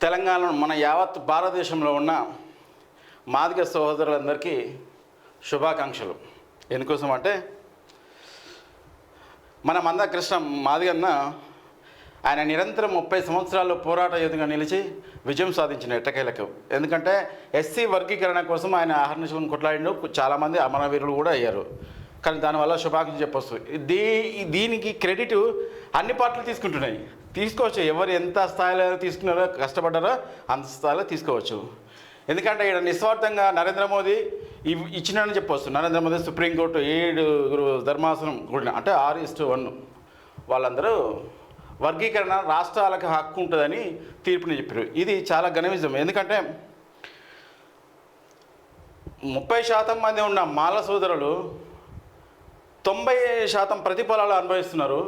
తెలంగాణ మన యావత్ భారతదేశంలో ఉన్న మాదిగ సహోదరులందరికీ శుభాకాంక్షలు. ఎందుకోసం అంటే మన మందకృష్ణ మాదిగన్న ఆయన నిరంతరం 30 సంవత్సరాలు పోరాట యోధుగా నిలిచి విజయం సాధించిన ఎట్టకేలకు. ఎందుకంటే ఎస్సీ వర్గీకరణ కోసం ఆయన అహర్నిశం కొట్లాడిన చాలామంది అమరవీరులు కూడా అయ్యారు. కానీ దానివల్ల శుభాకాంక్షలు చెప్పొచ్చు. దీనికి క్రెడిట్ అన్ని పార్టీలు తీసుకుంటున్నాయి. తీసుకోవచ్చు, ఎవరు ఎంత స్థాయిలో తీసుకున్నారో కష్టపడ్డారో అంత స్థాయిలో తీసుకోవచ్చు. ఎందుకంటే ఇక్కడ నిస్వార్థంగా నరేంద్ర మోదీ ఇచ్చినాడని చెప్పవచ్చు. నరేంద్ర మోదీ సుప్రీంకోర్టు 7 ధర్మాసనం కూడా అంటే 6:1 వాళ్ళందరూ వర్గీకరణ రాష్ట్రాలకు హక్కు ఉంటుందని తీర్పుని చెప్పారు. ఇది చాలా ఘనవిజయం. ఎందుకంటే 30% మంది ఉన్న మాల సోదరులు 90% ప్రతిఫలాలు అనుభవిస్తున్నారు.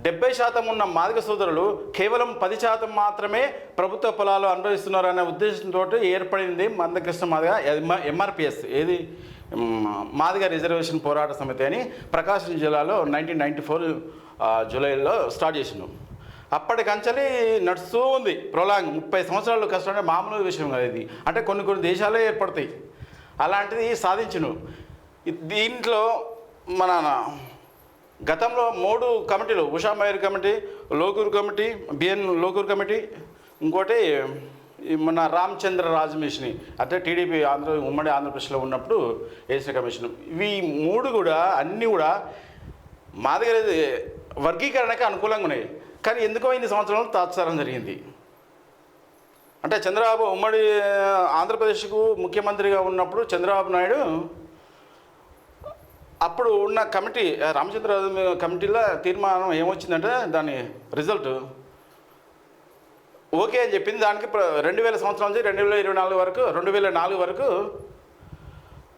70% ఉన్న మాదిగ సోదరులు కేవలం 10% మాత్రమే ప్రభుత్వ ఫలాలు అనుభవిస్తున్నారు అనే ఉద్దేశంతో ఏర్పడింది మందకృష్ణ మాదిగ ఎంఆర్పిఎస్, ఏది మాదిగ రిజర్వేషన్ పోరాట సమితి అని ప్రకాశం జిల్లాలో 1994 జూలైలో స్టార్ట్ చేసినాం. అప్పటికంచలి నడుస్తూ ఉంది ప్రొలాంగ్. 30 సంవత్సరాలు కష్టం మామూలు విషయం కదా ఇది. అంటే కొన్ని దేశాలే ఏర్పడతాయి, అలాంటిది సాధించును. దీంట్లో మన గతంలో 3 కమిటీలు, Usha Mayur committee, Lokur committee, B N Lokur committee, ఇంకోటి మన రామచంద్ర రాజమిషని అంటే టీడీపీ ఉమ్మడి ఆంధ్రప్రదేశ్లో ఉన్నప్పుడు వేసిన కమిషన్. ఇవి 3 కూడా అన్నీ కూడా మాదిగ వర్గీకరణకి అనుకూలంగా ఉన్నాయి. కానీ ఎందుకో ఇన్ని సంవత్సరాలు తాత్సారం జరిగింది. అంటే చంద్రబాబు ఉమ్మడి ఆంధ్రప్రదేశ్కు ముఖ్యమంత్రిగా ఉన్నప్పుడు చంద్రబాబు నాయుడు అప్పుడు ఉన్న కమిటీ రామచంద్ర కమిటీలో తీర్మానం ఏమొచ్చిందంటే దాని రిజల్ట్ ఓకే అని చెప్పింది. దానికి 2000 సంవత్సరం నుంచి 2024 వరకు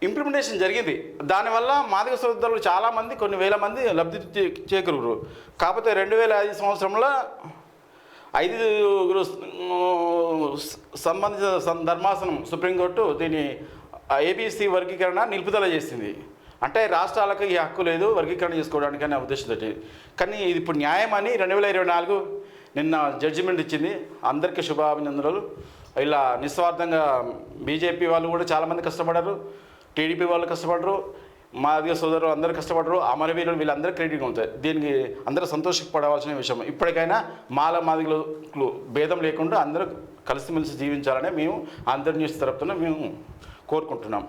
ఇంప్లిమెంటేషన్ జరిగింది. దానివల్ల మాదిగ సోదరులు చాలామంది కొన్ని వేల మంది లబ్ధి చేకూరు. కాకపోతే 2005 సంవత్సరంలో 5 సంబంధిత ధర్మాసనం సుప్రీంకోర్టు దీని ఏబీసీ వర్గీకరణ నిలుపుదల చేసింది. అంటే రాష్ట్రాలకు ఈ హక్కు లేదు వర్గీకరణ చేసుకోవడానికి అనే ఉద్దేశంతో. కానీ ఇది ఇప్పుడు న్యాయం అని 2024 నిన్న జడ్జిమెంట్ ఇచ్చింది. అందరికీ శుభాభినందనలు. ఇలా నిస్వార్థంగా బీజేపీ వాళ్ళు కూడా చాలామంది కష్టపడ్డారు, టీడీపీ వాళ్ళు కష్టపడరు, మాదిగ సోదరులు అందరూ కష్టపడరు, అమరవీరులు వీళ్ళందరూ క్రెడిట్ ఉంటాయి. దీనికి అందరూ సంతోషపడవలసిన విషయం. ఇప్పటికైనా మాదిగలు భేదం లేకుండా అందరూ కలిసిమెలిసి జీవించాలని మేము ఆంధ్ర న్యూస్ తరపున మేము కోరుకుంటున్నాం.